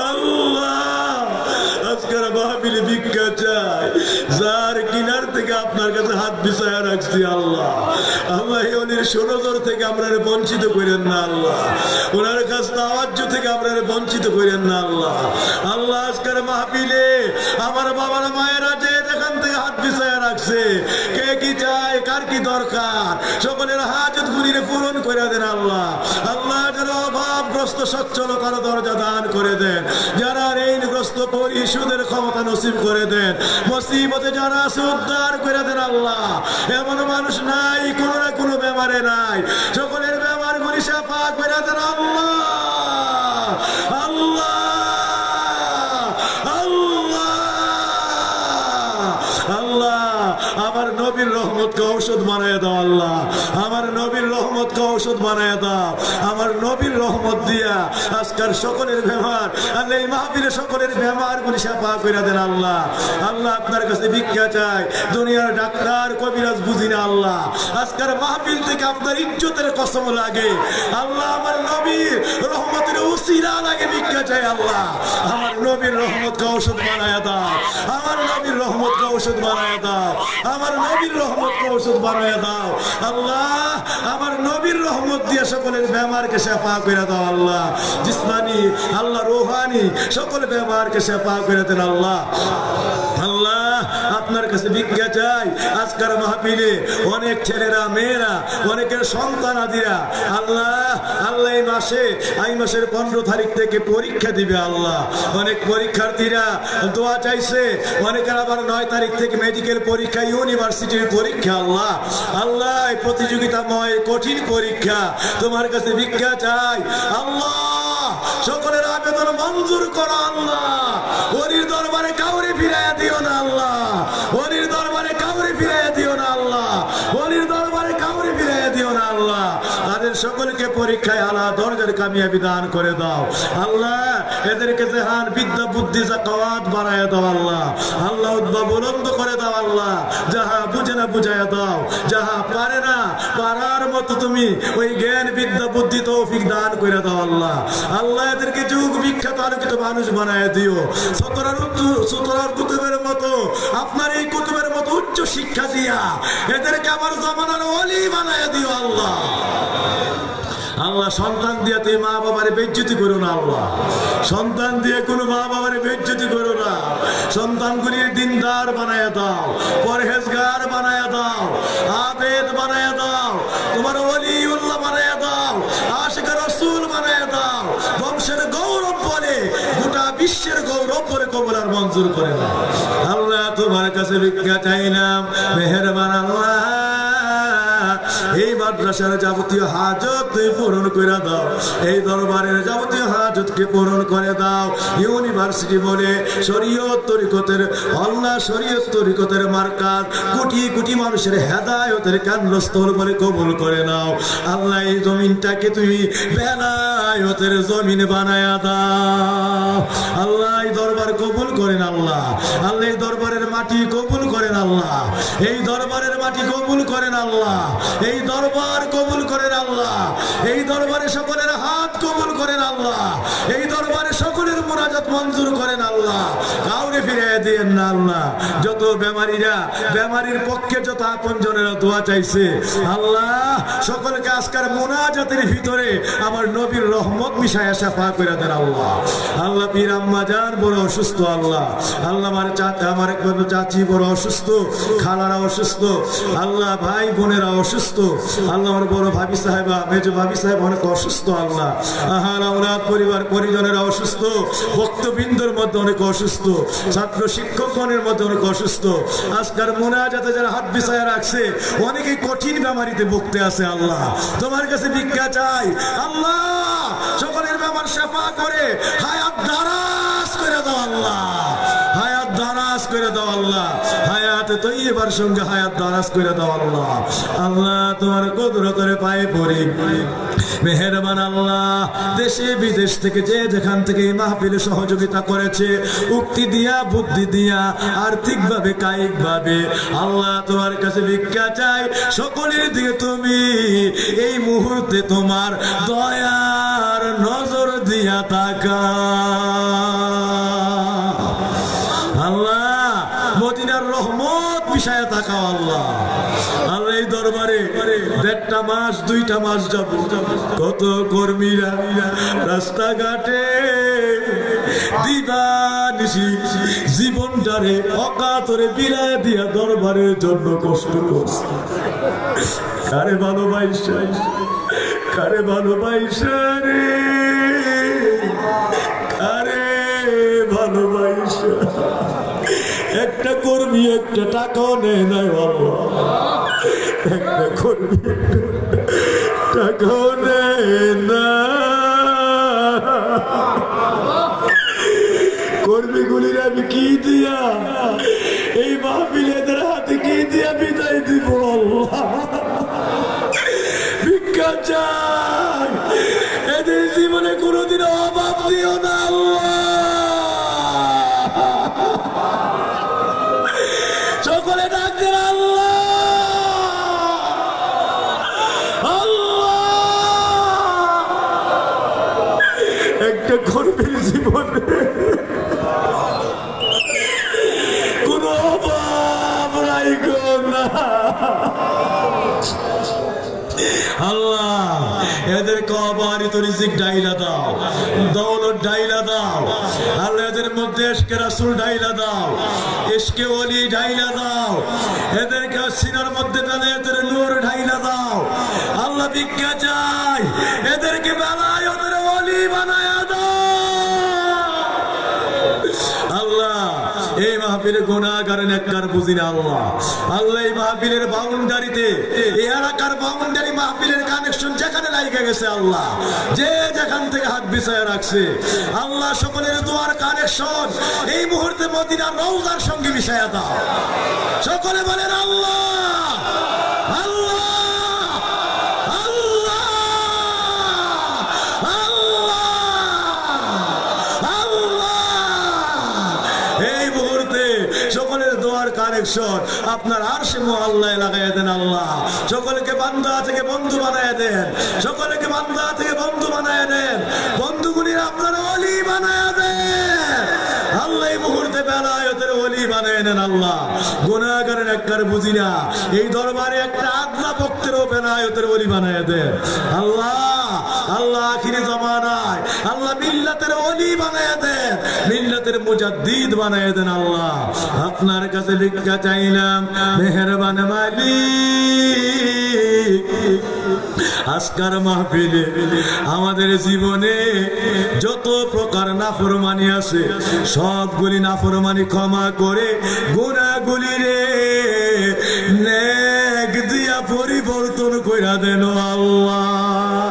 Speaker 1: আল্লাহ আজকের মাহফিলে ভিক্ষা চাই যার কিনার থেকে আপনার কাছে হাত বিছায়া রাখছি আল্লাহ আল্লাহ এই অলির সুনজর থেকে আমরা বঞ্চিত করেন না আল্লাহ ওনার কাছ তাওয়াজ্জ থেকে আমরা বঞ্চিত করেন না আল্লাহ আল্লাহ আজকের মাহফিলে আমার বাবার মায়েরা যে যেখান থেকে হাত বিছায়া রাখছে কে কি চায় কার কি দরকার সকলের হাজত গুলিরে পূরণ করে দেন আল্লাহ আল্লাহ যারা অভাবগ্রস্ত সচ্ছল কারো দরজা দান করে দেন যারা ঋণগ্রস্ত পরিশোধের ক্ষমতা নসিব করে দেন মুসিবতে যারা আছে উদ্ধার করে দেন আল্লাহ এমন মানুষ নাই কোনো না কোনো বেমারে নাই সকলের বেমার গুলি শাফা করে দেন আল্লাহ আল্লাহ আল্লাহ আল্লাহ আমার নবীর রহমতকে ঔষধ বানায় দাও আল্লাহ আমার নবীর রহমতকে ঔষধ বানায় দাও আমার নবীর রহমত দিয়া আজকাল সকলের বেমার আল্লাহ এই মাহফিলে সকলের বেমার গুলি শাফা করে দেন আল্লাহ আল্লাহ আপনার কাছে ভিক্ষা চাই দুনিয়ার ডাক্তার কবিরাজ বুঝি না আল্লাহ আজকের মাহফিল থেকে আপনার ইজ্জতের কসম লাগে আল্লাহ আমার নবীর রহমতের উসিলা লাগে ভিক্ষা চাই আল্লাহ আমার নবীর রহমতকে ঔষধ বানায় দাও আমার নবীর রহমতকে ঔষধ বানায় দাও আমার নবীর রহমতকে ঔষধ বানায় দাও আল্লাহ আমার নবীর রহমত দিয়ে সকলের বেমারকে শাফা করে দাও আল্লাহ জিসমানি আল্লাহ রূহানি সকল বেমারকে শাফা করে দেন আল্লাহ আল্লাহ আপনার কাছে ভিক্ষা চাই আজকের মাহফিলে অনেক ছেলেরা মেয়েরা অনেকের সন্তান আদিরা আল্লাহ আল্লাহ এই মাসের 15 তারিখ থেকে পরীক্ষা দিবে আল্লাহ অনেক পরীক্ষার্থীরা দোয়া চাইছে অনেকের আবার 9 তারিখ থেকে মেডিকেল পরীক্ষা ইউনিভার্সিটির পরীক্ষা আল্লাহ আল্লাহ এই প্রতিযোগিতাময় কঠিন পরীক্ষা তোমার কাছে ভিক্ষা চাই আল্লাহ সকলের আবেদন মঞ্জুর করো আল্লাহ ওলির দরবারে কাউরে ফিরাইয়া দিও না আল্লাহ ওলির দরবারে কাউরে ফিরাইয়া দিও না আল্লাহ ওলির দরবারে কাউরে ফিরাইয়া দিও না আল্লাহ তাদের সকলকে পরীক্ষায় আলা দরজার কামিয়াবি দান করে দাও আল্লাহ এদেরকে জেহান বিদ্যা বুদ্ধি যাকাত বাড়ায় দাও আল্লাহ আল্লাহ উদ্ভব বুলন্দ করে দাও আল্লাহ যাহা বুঝে না বুঝাইয়া দাও যাহা পারে না পারার মতো তুমি ওই জ্ঞান বিদ্যা বুদ্ধি তৌফিক দান করে দাও আল্লাহ আল্লাহ এদেরকে যুগ বিখ্যাত আলোকিত মানুষ বানায় দিও সুতরার কুতুবের মতো আপনার এই কুতুবের মতো উচ্চ শিক্ষা দিয়া এদেরকে আমার জামানার ওলি বানায় দিও আল্লাহ আল্লাহ সন্তান দিয়ে তুই মা বাবার বেজ্জতি করো না আল্লাহ সন্তান দিয়ে কোনো মা বাবার বেজ্জতি করো না সন্তানগুলির দিনদার বানায় দাও পরহেজগার বানায় দাও আবেদ বানায় দাও তোমার ওলিউল্লাহ বানায় দাও আশিক রাসূল বানায় দাও বংশের গৌরব বলে গোটা বিশ্বের গৌরব করে কবুল আর মঞ্জুর করে না। আল্লাহ তোমার কাছে ভিক্ষা চাইলাম, মেহেরবান আল্লাহ এই মাদ্রাসার যাবতীয় হাজত তুমি পূরণ করে দাও, এই দরবারের যাবতীয় হাজতকে পূরণ করে দাও। ইউনিভার্সিটি বলে শরীয়ত তরিকতের আল্লাহ, শরীয়ত তরিকতের মার্কাত কোটি কোটি মানুষের হেদায়েতের কেন্দ্রস্থল বলে কবুল করে নাও। আল্লাহ এই জমিনটাকে তুমি বেলায়েতের জমিন বানায়া দাও। আল্লাহ এই দরবার কবুল করেন আল্লাহ, আল্লাহ এই দরবারের মাটি কবুল করেন আল্লাহ, এই দরবারের মাটি কবুল করেন আল্লাহ, এই দরবার কবুল করেন আল্লাহ, এই দরবারে সকলের হাত কবুল করেন আল্লাহ, এই দরবারে সকলের মুনাজাত মঞ্জুর করেন আল্লাহ, কাউরে ফিরিয়ে দিয়েন না আল্লাহ। যত বেমারিরা, বেমারির পক্ষে যত আপনজনেরা দোয়া চাইছে আল্লাহ, সকলকে আজকের মুনাজাতের ভিতরে আমার নবীর রহমত মিশায়া শাফা করে দেন আল্লাহ। আল্লাহ পীর আম্মা জান বড় অসুস্থ আল্লাহ, আল্লাহ আমার একবার চাচি বড় অসুস্থ, খালারা অসুস্থ আল্লাহ, ভাই বোনেরা অসুস্থ আল্লাহ, আমার বড় ভাবি সাহেবা, মেজ ভাবি সাহেব অনেক অসুস্থ আল্লাহ, আহার আওলাদ পরিবার পরিজনেরা অসুস্থ, ভক্তবৃন্দর মধ্যে অনেক অসুস্থ, ছাত্র শিক্ষকগণের মধ্যে অনেক অসুস্থ। আজকের মুনাজাতে যারা হাত বিছায়া রাখছে অনেকেই কঠিন বেমারিতে ভুগতে আছে আল্লাহ, তোমার কাছে ভিক্ষা চাই আল্লাহ, সকলের বেমার শাফা করে হায়াত দারাজ করে দাও আল্লাহ, হায়াত দারাজ করে দাও আল্লাহ, হায়াতে তৈয়বার সঙ্গে হায়াত দারাজ করে দাও আল্লাহ। আল্লাহ তোমার কুদরতের পায়ে পড়ি, মেহেরবান আল্লাহ দেশে বিদেশ থেকে যে যেখান থেকে এই মাহফিলে সহযোগিতা করেছে, উক্তি দিয়া বুদ্ধি দিয়া আর্থিকভাবে কায়িকভাবে আল্লাহ তোমার কাছে ভিক্ষা চাই, সকলের দিকে তুমি এই মুহূর্তে তোমার দয়ার নজর দিয়া তাকাও আল্লাহ, মদিনার রহমত মিশায়া তাকাও আল্লাহ। আল্লাহ এই দরবারে 1.5 মাস 2টা মাস যাব, কত কর্মীরা রাস্তাঘাটে দিবানিশি জীবনটারে অকাতরে বিলায় দিয়া দরবারের জন্য কষ্ট করছে। কারে ভালোবাসা, কারে ভালোবাসা রে, কারে ভালোবাসা। একটা কর্মী একটা টাকাও নেয় নাই বাবা, একটা কর্মী টাকাও নেয় না। কর্মীগুলির আমি কি দিয়া এই মাহফিলেদের হাতে কি দিয়া বিদায় দিব আল্লাহ, ভিক্ষা চাই, এদের জীবনে কোনোদিন অভাব দিও না আল্লাহ। সকলে ডাক দেন আল্লাহ, আল্লাহ। একটা কর্মীর জীবনে কোনো অভাব রাইখো না আল্লাহ, এদের কবারিত রিজিক ডাইলা দাও, দৌলত ডাইলা দাও আল্লাহ, এদের মধ্যে ইশকে রাসূল ডাইলা দাও, ইশকে ওলি ডাইলা দাও, এদেরকে সিনার মধ্যে বেলায়েতের নূর ডাইলা দাও আল্লাহ। ভিক্ষা চাই, এদেরকে বেলায়েতের ওলি বানায়া দাও আল্লাহ। এই মাহফিলের গুনাহগারের নেককার বুঝি না আল্লাহ, আল্লাহ এই মাহফিলের বাউন্ডারিতে, এই এলাকার বাউন্ডারি মাহফিলের কানেকশন যেখানে লাইগা গেছে আল্লাহ, যে যেখান থেকে হাত বিছায়া রাখছে আল্লাহ, সকলের দোয়ার কানেকশন এই মুহূর্তে মদিনার রওজার সঙ্গে মিশায়া দাও। সকলে বলেন আল্লাহ, আল্লাহ, আল্লাহ, আল্লাহ, আল্লাহ। এই মুহূর্তে সকলের দোয়ার কানেকশন আপনার আরশে মুআল্লায় লাগাইয়া দেন আল্লাহ। সকলকে বান্দা থেকে বন্ধু বানাইয়া দেন, সকলকে বান্দা থেকে বন্ধু বানাইয়া দেন, বন্ধুগুলির আপনার ওলি বানাইয়া দেন আল্লাহ। এই মুহূর্তে বেলায়েতের ওলি বানাইয়া দেন আল্লাহ। গুনাহগারের নেককার বুঝি না, এই দরবারে একটা আদনা ভক্তেরও বেলায়েতের ওলি বানাইয়া দেন আল্লাহ। আল্লাহ আখিরি জামানায় আল্লাহ মিল্লাতের ওলি বানাইয়া দেন, মিল্লাতের মুজাদ্দিদ বানাইয়া দেন আল্লাহ। আপনার কাছে ভিক্ষা চাইলাম, মেহেরবান মালিক আজকার মাহফিলে আমাদের জীবনে যত প্রকার নাফরমানি আছে সবগুলি নাফরমানি ক্ষমা করে গুনাহগুলি রে নেক দিয়া পরিবর্তন কইরা দেন আল্লাহ।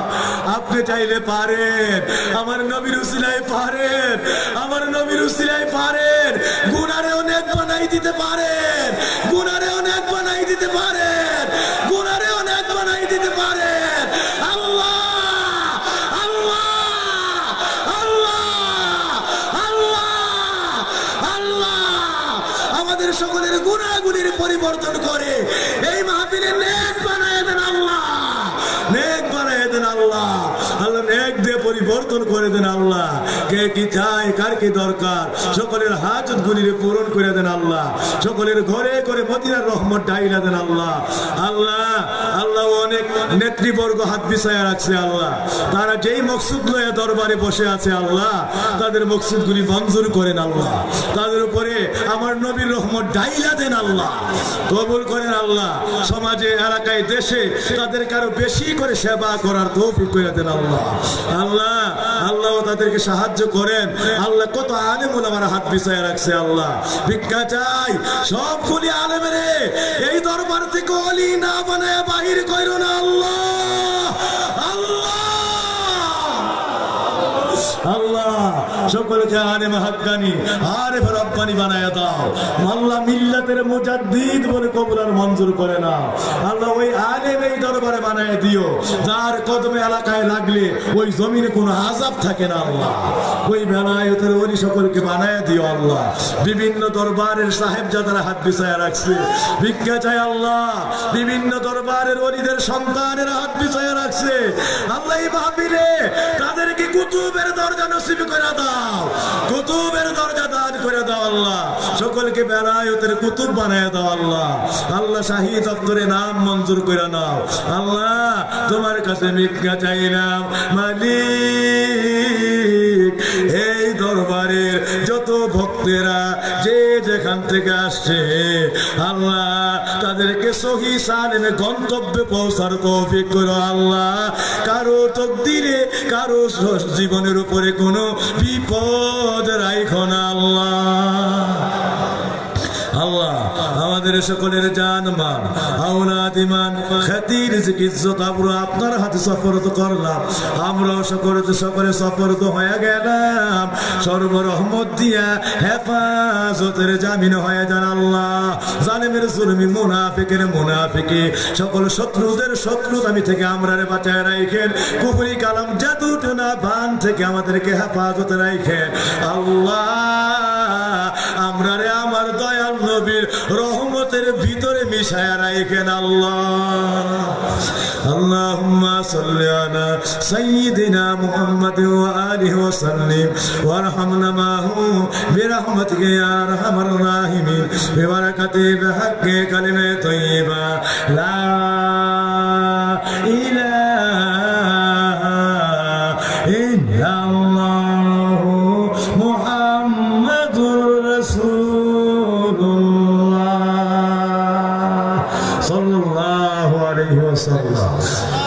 Speaker 1: আপনি চাইলে পারেন, আমার নবীর উসিলায় পারেন, আমার নবীর উসিলায় পারেন, গুনারে অনেক বানাই দিতে পারেন, গুনারে অনেক বানাই দিতে পারেন, গুনারে অনেক বানাই দিতে পারেন। আল্লাহ আল্লাহ আল্লাহ আল্লাহ আল্লাহ আমাদের সকলের গুনাহগুলির পরিবর্তন করে এই মাহফিলে নেক বানায় দেন আল্লাহ, নেক বানায় দেন আল্লাহ। আল্লাহ নেক দিয়ে পরিবর্তন করে দেন আল্লাহ। কে কি চায়, কার কি দরকার, সকলের হাজত গুলিরে পূরণ করে দেন আল্লাহ। সকলের ঘরে ঘরে মদিনার রহমত ঢাইলা দেন আল্লাহ। আল্লাহ আল্লাহ অনেক নেতৃবর্গ হাত বিছায়া রাখছে আল্লাহ, তারা যেই মকসুদ লয়ে দরবারে বসে আছে আল্লাহ তাদের মকসুদ গুলি মঞ্জুর করেন আল্লাহ। তাদের উপরে আমার নবীর রহমত ঢাইলা দেন আল্লাহ, কবুল করেন আল্লাহ। সমাজে, এলাকায়, দেশে তাদেরকে আরো বেশি করে সেবা করার তৌফিক করে দেন আল্লাহ। আল্লাহ আল্লাহ তাদেরকে সাহায্য করেন আল্লাহ। কত আলেম ওলামারা হাত বিছায়া রাখছে আল্লাহ, ভিক্ষা চাই সবগুলি আলেমের এই দরবার থেকে ওলি না বানায় বাহির কইরো না আল্লাহ। আল্লাহ আল্লাহ সকলকে আলেম হাক্কানি আরেফ রব্বানি বানায়া দাও আল্লাহ। মিল্লাতের মুজাদ্দিদ বলে কবুল আর মঞ্জুর করে না আল্লাহ। ওই আলেম এই দরবারে বানায়া দিও যার কদমে এলাকায় লাগলে ওই জমিনে কোনো আযাব থাকে না আল্লাহ। ওই বেলায়েতের ওলি সকলকে বানায়া দিও আল্লাহ। বিভিন্ন দরবারের সাহেবজাদারা হাত বিছায়া রাখছে, ভিক্ষা চাই আল্লাহ। বিভিন্ন দরবারের ওলিদের সন্তানেরা হাত বিছায়া রাখছে আল্লাহ। এই মাহফিলে তাদেরকে কুতুবের দরজা নসিব করে দাও, কুতুবের দরজা দান করে দাও আল্লাহ। সকলকে বেলায়েতের কুতুব বানায় দাও আল্লাহ। আল্লাহ শাহী দপ্তরে নাম মঞ্জুর করে নাও আল্লাহ। তোমার কাছে ভিক্ষা চাইলাম মালিক। এই দরবারের যত ভক্তেরা যে যেখান থেকে আসছে আল্লাহ তাদেরকে সহি সালেমে গন্তব্যে পৌঁছার তৌফিক করো আল্লাহ। কারো তকদিরে, কারো জীবনের উপরে কোনো বিপদ রাইখো না আল্লাহ। আল্লাহ আমাদের সকলের জান মান আওলাদ ঈমান খ্যাতি রিজক ইজ্জত আবরু আপনার হাতে সফরত করলাম। আমরাও সকলে সফরত হয়ে গেলাম। সর্বরহমত দিয়া হেফাজতের জামিন হয়ে যান আল্লাহ। জালেমের জুলমি, মুনাফিকের মুনাফিকি, সকল শত্রুদের শত্রুতামি থেকে আমরারে বাঁচায় রাখেন। কুফরি কালাম জাদু টুনা বান থেকে আমাদেরকে হেফাজতে রাখেন আল্লাহ। আমরারে আমার দয়াল নবীর রহমতের ভিতরে মিশায়া রাখেন আল্লাহ। আল্লাহুম্মা সাল্লি আলা সাইয়্যিদিনা মুহাম্মাদ ওয়া আলিহি ওয়া সাল্লিম ওয়ারহামনা মাহু বিরহমাতিকা ইয়া আরহামার রাহিমিন বিবারাকাতি বিহাক্কি কালিমে তাইয়্যিবা লা ইলাহা ইল্লাল্লাহু মুহাম্মাদুর রাসূলুল্লাহ সাল্লাল্লাহু আলাইহি ওয়াসাল্লাম।